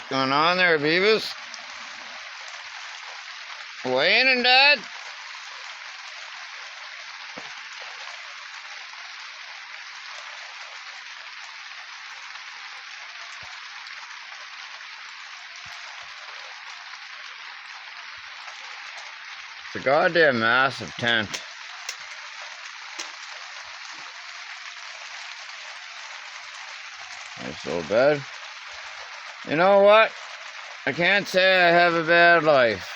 What's going on there, beavers? Wayne and Dad? It's a goddamn massive tent. Nice little bed. You know what? I can't say I have a bad life.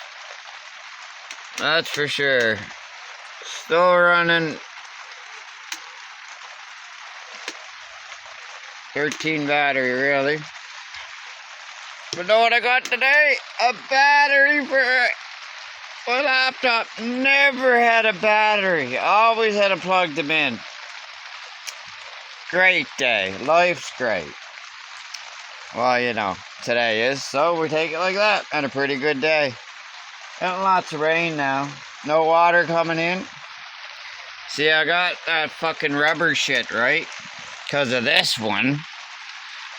That's for sure. Still running 13 battery, really. But know what I got today? A battery for my laptop. Never had a battery. Always had to plug them in. Great day. Life's great. Well, you know, today is, so we take it like that. And a pretty good day. And lots of rain now. No water coming in. See, I got that fucking rubber shit, right? Because of this one.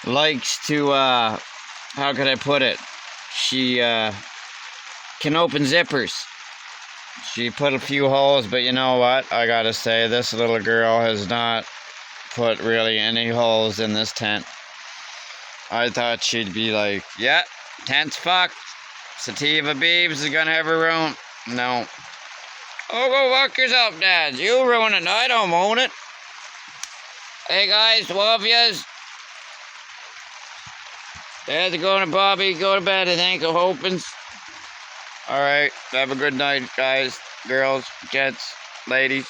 Likes to, how could I put it? She, can open zippers. She put a few holes, but you know what? I gotta say, this little girl has not put really any holes in this tent. I thought she'd be like, yeah, tent's fucked. Sativa Beavs is gonna have a room. No. Oh, go fuck yourself, Dad. You ruin it. I don't own it. Hey, guys, love yous. Dad's going to Bobby. Go to bed, I think. I'm hoping. Alright, have a good night, guys, girls, gents, ladies.